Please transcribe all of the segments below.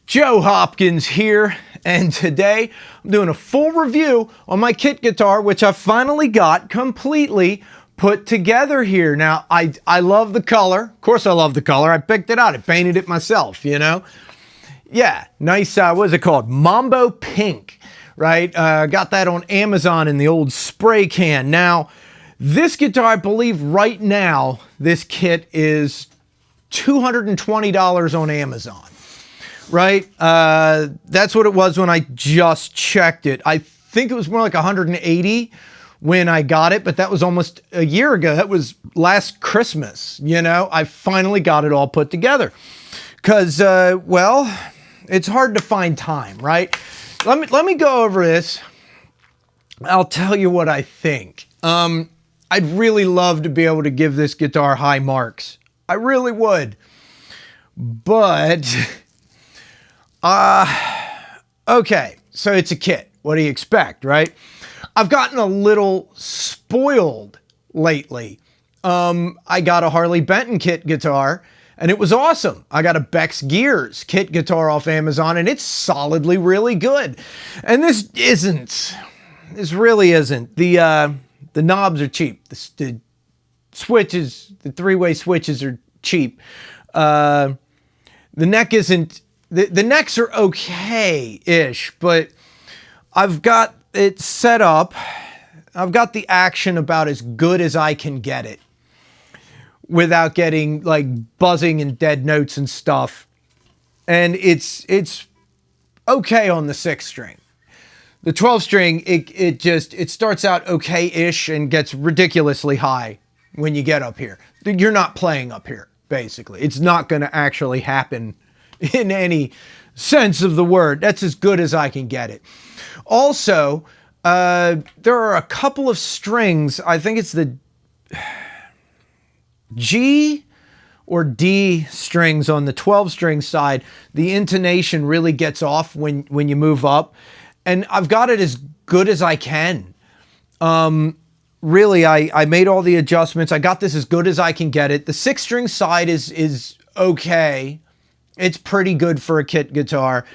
Joe Hopkins here, and today I'm doing a full review on my kit guitar, which I finally got completely put together here. Now, I love the color. Of course I love the color. I picked it out. I painted it myself, you know? Yeah, nice, what is it called? Mambo Pink, right? Got that on Amazon in the old spray can. Now, this guitar, I believe right now, this kit is $220 on Amazon. Right? That's what it was when I just checked it. I think it was more like 180 when I got it, but that was almost a year ago. That was last Christmas, you know? I finally got it all put together. Because, well, it's hard to find time, right? Let me go over this. I'll tell you what I think. I'd really love to be able to give this guitar high marks. I really would. But... okay, so it's a kit. What do you expect, right? I've gotten a little spoiled lately. I got a Harley Benton kit guitar, and it was awesome. I got a Beck's Gears kit guitar off Amazon, and it's solidly really good. And this isn't. This really isn't. The knobs are cheap. The switches, the three-way switches are cheap. The neck isn't... The necks are okay-ish, but I've got it set up. I've got the action about as good as I can get it without getting like buzzing and dead notes and stuff. And it's okay on the 6-string. The 12-string, it starts out okay-ish and gets ridiculously high when you get up here. You're not playing up here, basically. It's not going to actually happen in any sense of the word. That's as good as I can get it. Also, there are a couple of strings. I think it's the G or D strings on the 12-string side. The intonation really gets off when you move up. And I've got it as good as I can. Really, I made all the adjustments. I got this as good as I can get it. The 6-string side is okay. It's pretty good for a kit guitar.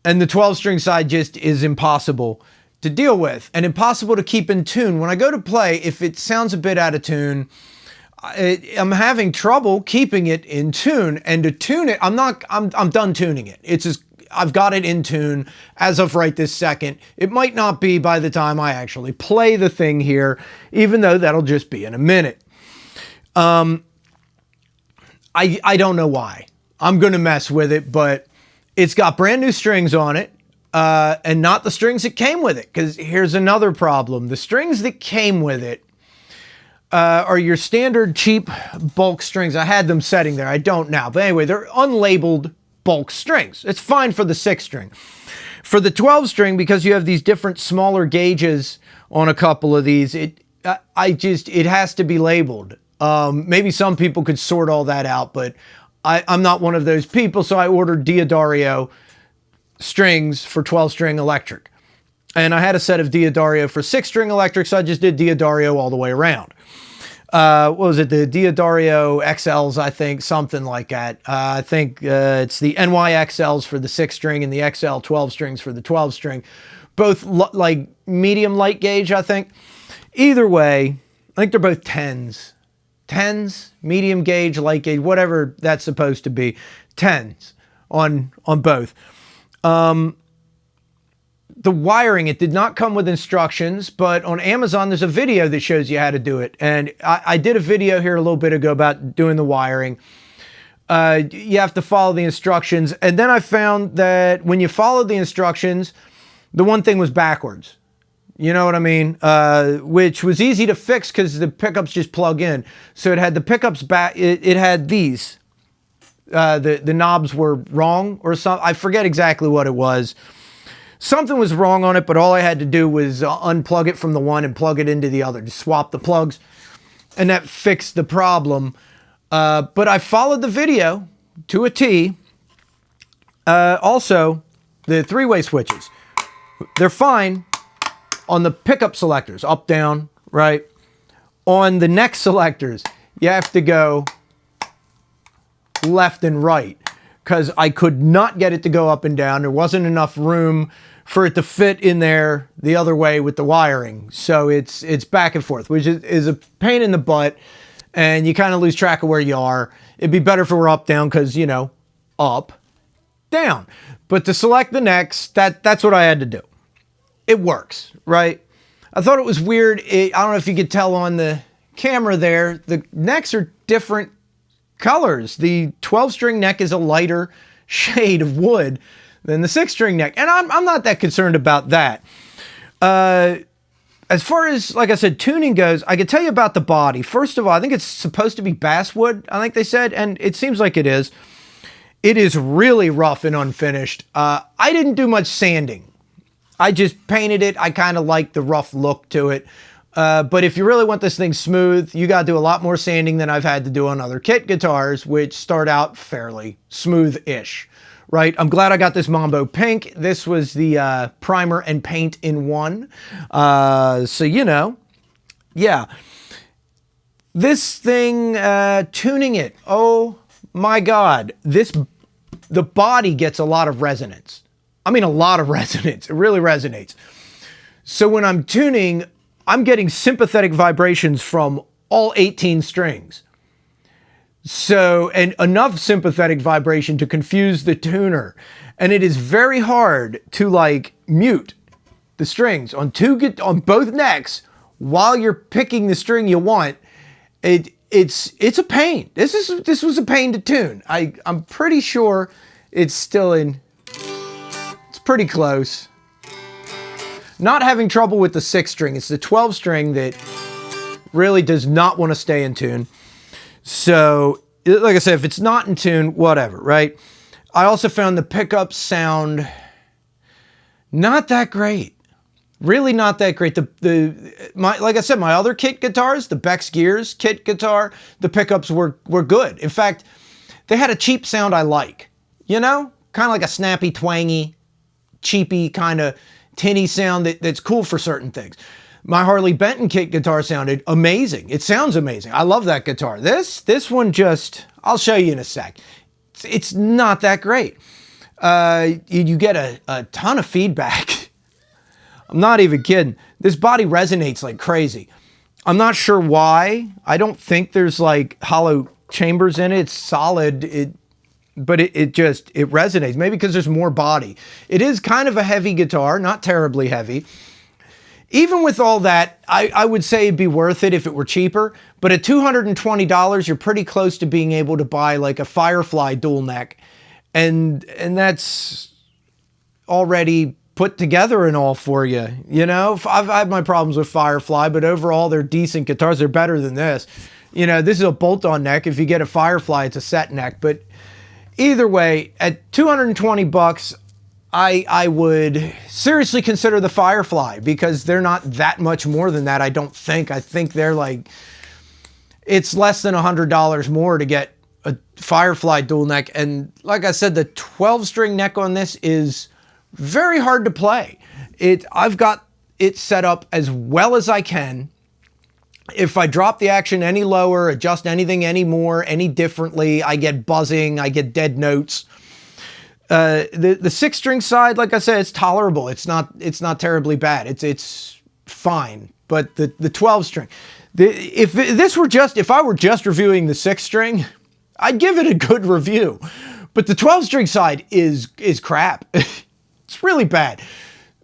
And the 12-string side just is impossible to deal with and impossible to keep in tune. When I go to play, if it sounds a bit out of tune, I'm having trouble keeping it in tune. And to tune it, I'm done tuning it. I've got it in tune as of right this second. It might not be by the time I actually play the thing here, even though that'll just be in a minute. I don't know why. I'm going to mess with it, but it's got brand new strings on it, and not the strings that came with it, because here's another problem. The strings that came with it are your standard cheap bulk strings. I had them setting there. I don't now. But anyway, they're unlabeled bulk strings. It's fine for the 6-string. For the 12-string, because you have these different smaller gauges on a couple of these, it has to be labeled. Maybe some people could sort all that out, but I'm not one of those people, so I ordered D'Addario strings for 12-string electric. And I had a set of D'Addario for 6-string electric, so I just did D'Addario all the way around. What was it? The D'Addario XLs, I think, something like that. I think it's the NYXLs for the 6-string and the XL 12-strings for the 12-string. Both like medium light gauge, I think. Either way, I think they're both 10s. 10s, medium gauge, light gauge, whatever that's supposed to be. 10s on both. The wiring, it did not come with instructions, but on Amazon there's a video that shows you how to do it. And I did a video here a little bit ago about doing the wiring. You have to follow the instructions. And then I found that when you follow the instructions, the one thing was backwards. You know what I mean? Which was easy to fix because the pickups just plug in. So it had the pickups back. It had these. The knobs were wrong or something. I forget exactly what it was. Something was wrong on it, but all I had to do was unplug it from the one and plug it into the other. Just swap the plugs, and that fixed the problem. But I followed the video to a T. Also, the 3-way switches. They're fine on the pickup selectors, up, down, right? On the neck selectors, you have to go left and right because I could not get it to go up and down. There wasn't enough room for it to fit in there the other way with the wiring. So it's back and forth, which is a pain in the butt, and you kind of lose track of where you are. It'd be better if it were up, down, because, you know, up, down. But to select the necks, that's what I had to do. It works, right? I thought it was weird. I don't know if you could tell on the camera there, the necks are different colors. The 12-string neck is a lighter shade of wood than the 6-string neck. And I'm not that concerned about that. As far as, like I said, tuning goes, I can tell you about the body. First of all, I think it's supposed to be basswood, I think they said, and it seems like it is. It is really rough and unfinished. I didn't do much sanding. I just painted it. I kind of like the rough look to it. But if you really want this thing smooth, you got to do a lot more sanding than I've had to do on other kit guitars, which start out fairly smooth-ish, right? I'm glad I got this Mambo Pink. This was the primer and paint in one. So, you know, yeah. This thing, tuning it, oh my God. The body gets a lot of resonance. I mean, a lot of resonance. It really resonates. So when I'm tuning, I'm getting sympathetic vibrations from all 18 strings. So, and enough sympathetic vibration to confuse the tuner. And it is very hard to like mute the strings on both necks while you're picking the string you want. It's a pain. This was a pain to tune. I'm pretty sure it's still in. It's pretty close. Not having trouble with the 6-string. It's the 12-string that really does not want to stay in tune. So, like I said, if it's not in tune, whatever, right? I also found the pickups sound not that great. Really not that great. Like I said, my other kit guitars, the Beck's Gears kit guitar, the pickups were good. In fact, they had a cheap sound I like. You know? Kind of like a snappy, twangy, cheapy kind of tinny sound that's cool for certain things. My Harley Benton kit guitar sounded amazing. It sounds amazing. I love that guitar. This one just, I'll show you in a sec. It's not that great. You get a ton of feedback. I'm not even kidding. This body resonates like crazy. I'm not sure why. I don't think there's like hollow chambers in it. It's solid. But it resonates. Maybe because there's more body. It is kind of a heavy guitar, not terribly heavy. Even with all that, I would say it'd be worth it if it were cheaper. But at $220, you're pretty close to being able to buy like a Firefly dual neck. And that's already put together and all for you. You know, I've had my problems with Firefly, but overall they're decent guitars. They're better than this. You know, this is a bolt-on neck. If you get a Firefly, it's a set neck. But either way, at 220 bucks, I would seriously consider the Firefly because they're not that much more than that, I don't think. I think they're like, it's less than $100 more to get a Firefly dual neck. And like I said, the 12-string neck on this is very hard to play. I've got it set up as well as I can. If I drop the action any lower, adjust anything any more, any differently, I get buzzing, I get dead notes. The 6-string side, like I said, it's tolerable. It's not terribly bad. It's fine. But the 12-string, if I were just reviewing the 6-string, I'd give it a good review. But the 12-string side is crap. It's really bad.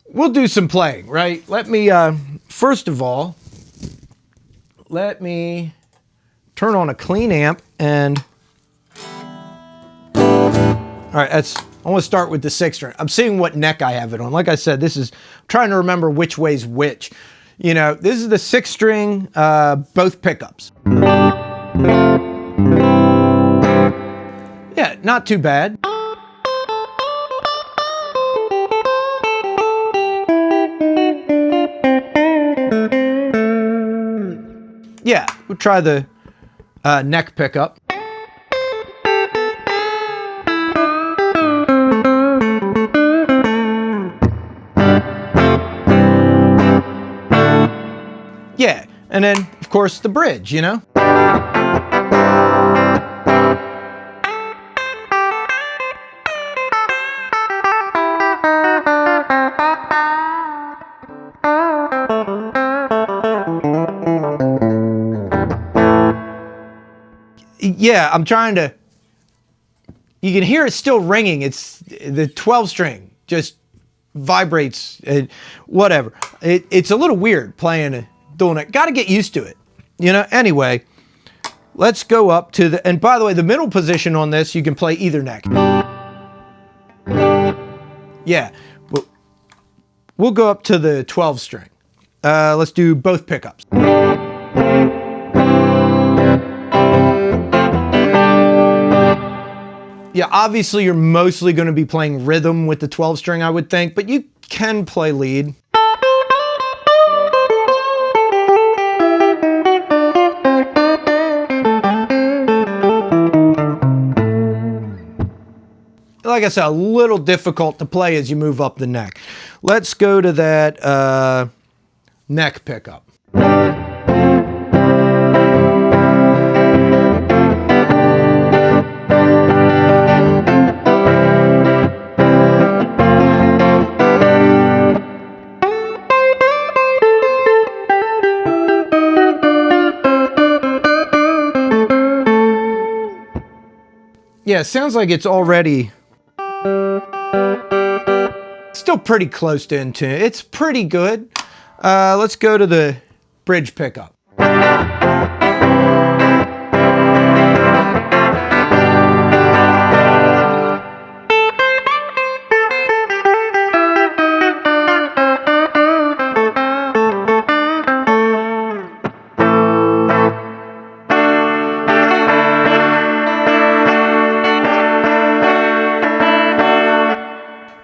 We'll do some playing, right? Let me first of all, let me turn on a clean amp and. All right, I want to start with the 6-string. I'm seeing what neck I have it on. Like I said, I'm trying to remember which way's which. You know, this is the 6-string, both pickups. Yeah, not too bad. Yeah, we'll try the neck pickup. Yeah, and then, of course, the bridge, you know? yeah, I'm trying to, you can hear it still ringing. It's the 12 string just vibrates, whatever. It's a little weird playing a dual neck. Got to get used to it, you know. Anyway, let's go up to the, and by the way, the middle position on this, you can play either neck. Yeah, we'll go up to the 12 string. Let's do both pickups. Yeah, obviously you're mostly going to be playing rhythm with the 12 string, I would think, but you can play lead. Like I said, a little difficult to play as you move up the neck. Let's go to that neck pickup. Yeah, it sounds like it's already still pretty close to in tune. It's pretty good. Let's go to the bridge pickup.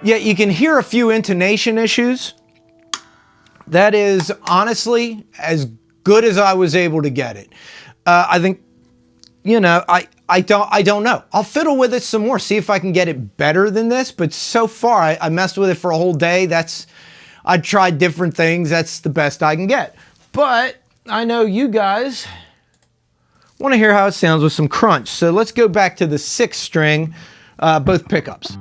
Yeah, you can hear a few intonation issues. That is honestly as good as I was able to get it. I think, you know, I don't know. I'll fiddle with it some more, see if I can get it better than this. But so far, I messed with it for a whole day. I tried different things. That's the best I can get. But I know you guys want to hear how it sounds with some crunch. So let's go back to the 6th string, both pickups.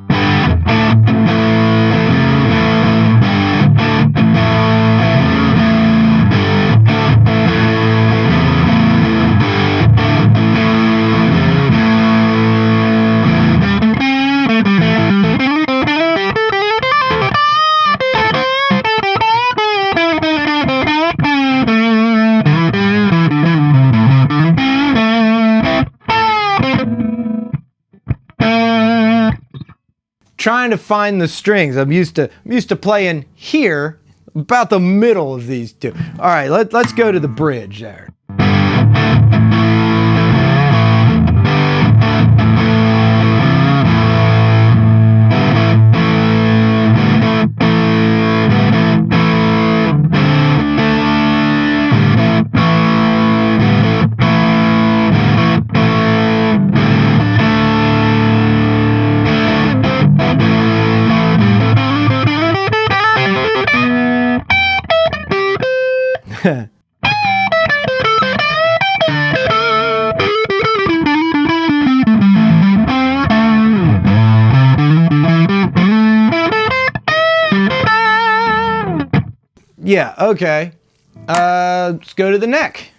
Trying to find the strings. I'm used to playing here, about the middle of these two. All right, let's go to the bridge there. Yeah, okay. Let's go to the neck.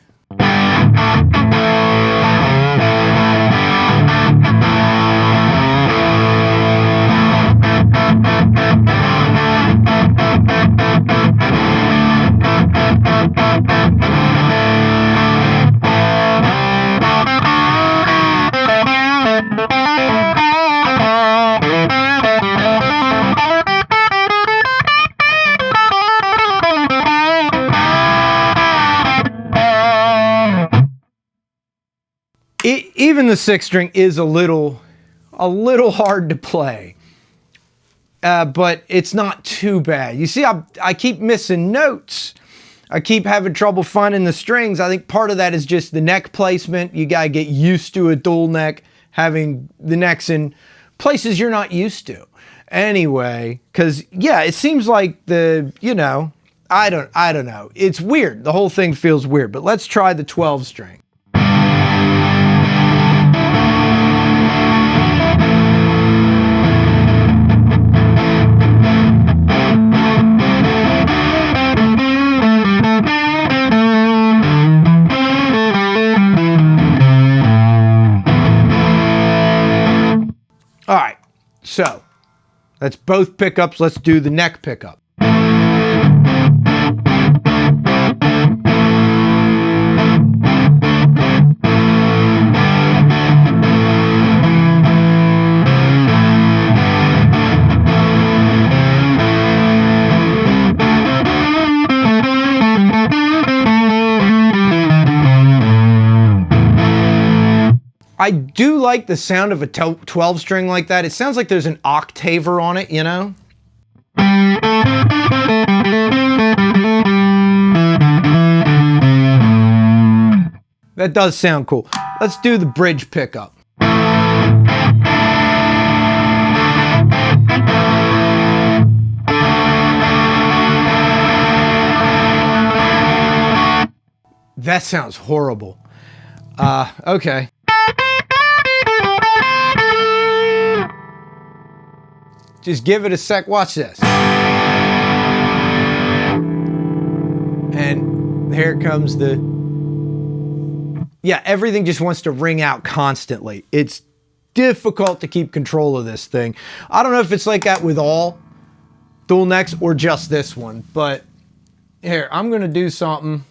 Even the 6th string is a little hard to play, but it's not too bad. You see, I keep missing notes. I keep having trouble finding the strings. I think part of that is just the neck placement. You gotta get used to a dual neck, having the necks in places you're not used to. Anyway, because yeah, it seems like I don't know. It's weird. The whole thing feels weird. But let's try the 12 string. That's both pickups. Let's do the neck pickup. I do like the sound of a 12 string like that. It sounds like there's an octaver on it, you know? That does sound cool. Let's do the bridge pickup. That sounds horrible. Okay. Just give it a sec, watch this. And here comes the, yeah, everything just wants to ring out constantly. It's difficult to keep control of this thing. I don't know if it's like that with all dual necks or just this one, but here, I'm gonna do something.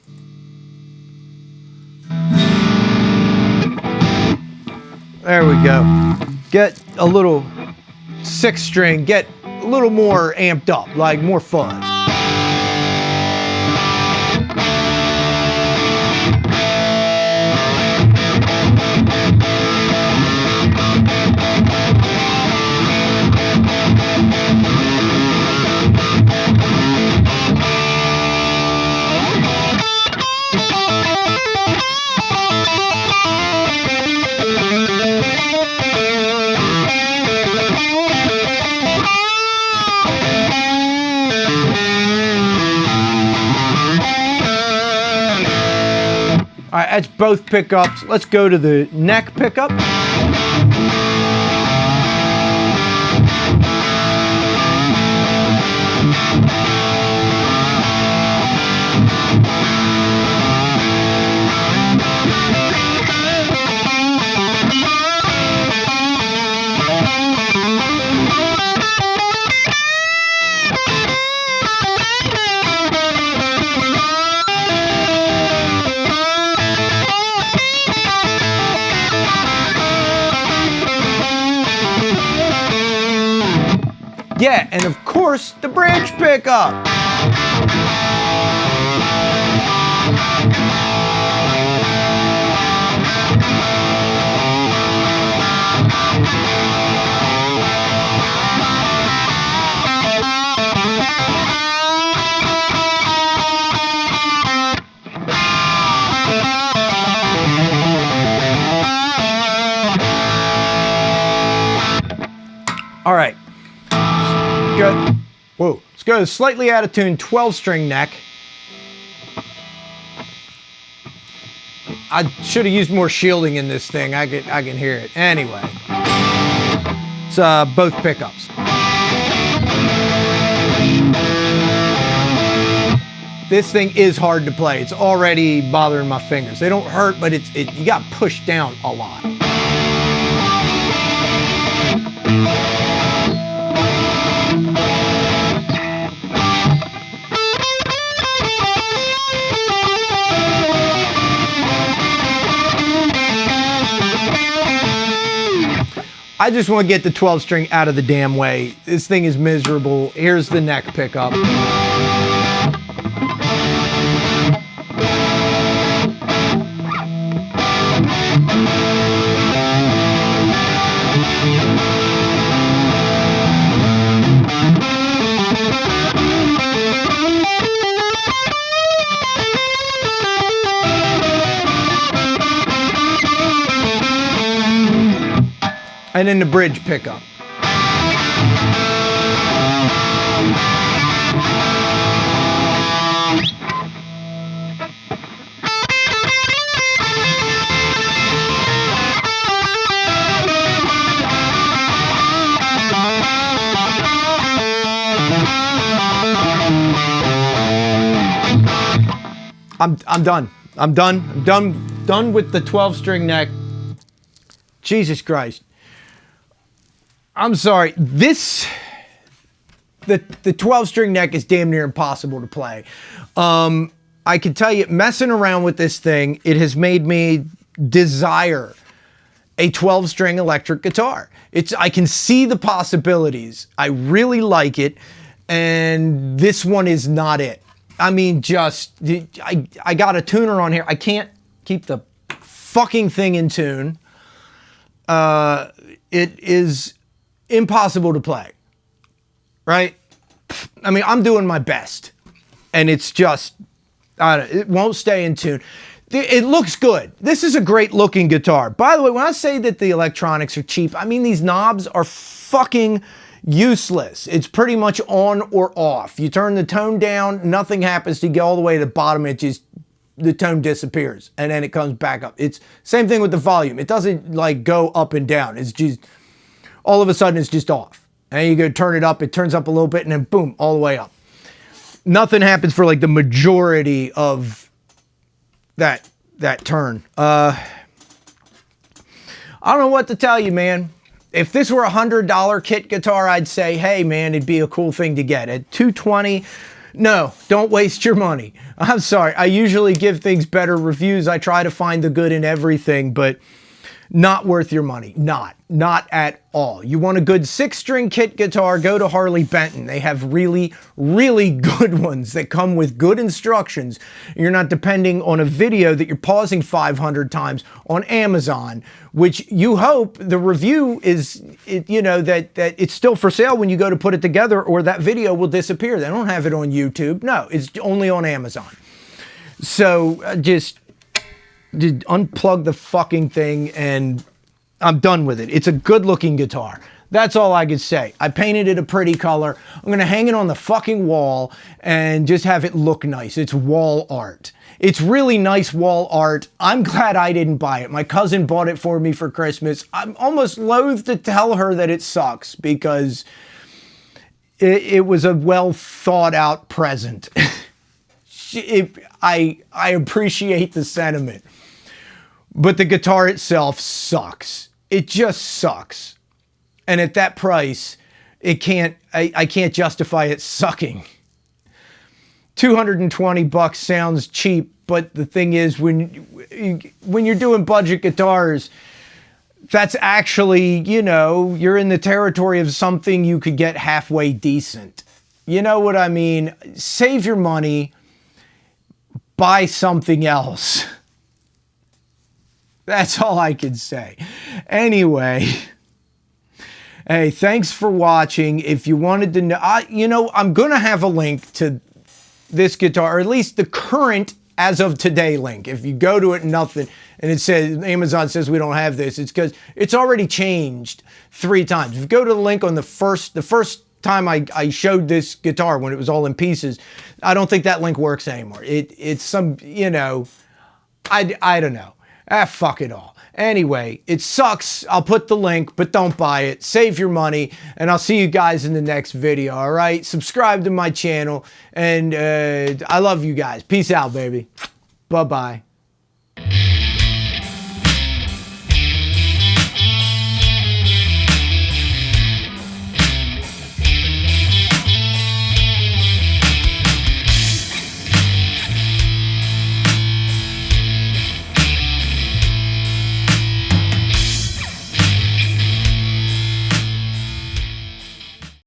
There we go. Get a little 6 string, get a little more amped up, like more fuzz. All right, that's both pickups. Let's go to the neck pickup. Yeah, and of course, the bridge pickup. All right. Go. Whoa, let's go slightly out of tune 12 string neck. I should have used more shielding in this thing. I can hear it. Anyway, it's both pickups. This thing is hard to play. It's already bothering my fingers. They don't hurt, but you got pushed down a lot. I just want to get the 12 string out of the damn way. This thing is miserable. Here's the neck pickup. And then the bridge pickup. I'm done. I'm done with the 12 string neck. Jesus Christ. I'm sorry. This the 12-string neck is damn near impossible to play. I can tell you, messing around with this thing, it has made me desire a 12-string electric guitar. I can see the possibilities. I really like it, and this one is not it. I mean, I got a tuner on here. I can't keep the fucking thing in tune. It is impossible to play, right? I mean, I'm doing my best, and it's just, it won't stay in tune. It looks good. This is a great looking guitar. By the way, when I say that the electronics are cheap, I mean these knobs are fucking useless. It's pretty much on or off. You turn the tone down, nothing happens. You get all the way to the bottom, the tone disappears, and then it comes back up. It's same thing with the volume. It doesn't like go up and down. It's just, all of a sudden it's just off. And you go turn it up, it turns up a little bit, and then boom, all the way up. Nothing happens for like the majority of that turn. I don't know what to tell you, man. If this were a $100 kit guitar, I'd say, hey man, it'd be a cool thing to get. At $220, no, don't waste your money. I'm sorry, I usually give things better reviews. I try to find the good in everything, but not worth your money. Not at all. You want a good 6-string kit guitar, go to Harley Benton. They have really, really good ones that come with good instructions. You're not depending on a video that you're pausing 500 times on Amazon, which you hope the review is, that it's still for sale when you go to put it together, or that video will disappear. They don't have it on YouTube. No, it's only on Amazon. So just unplug the fucking thing, and I'm done with it. It's a good looking guitar. That's all I could say. I painted it a pretty color. I'm gonna hang it on the fucking wall and just have it look nice. It's wall art. It's really nice wall art. I'm glad I didn't buy it. My cousin bought it for me for Christmas. I'm almost loath to tell her that it sucks, because it was a well thought out present. I appreciate the sentiment. But the guitar itself sucks. It just sucks. And at that price, I can't justify it sucking. $220 sounds cheap, but the thing is, when you're doing budget guitars, that's actually, you're in the territory of something you could get halfway decent. You know what I mean? Save your money, buy something else. That's all I can say. Anyway, hey, thanks for watching. If you wanted to know, I'm going to have a link to this guitar, or at least the current as of today link. If you go to it and nothing, and it says, Amazon says we don't have this, it's because it's already changed 3 times. If you go to the link on the first time I showed this guitar when it was all in pieces, I don't think that link works anymore. It's some, I don't know. Fuck it all. Anyway, it sucks. I'll put the link, but don't buy it. Save your money, and I'll see you guys in the next video, all right? Subscribe to my channel, and I love you guys. Peace out, baby. Bye-bye.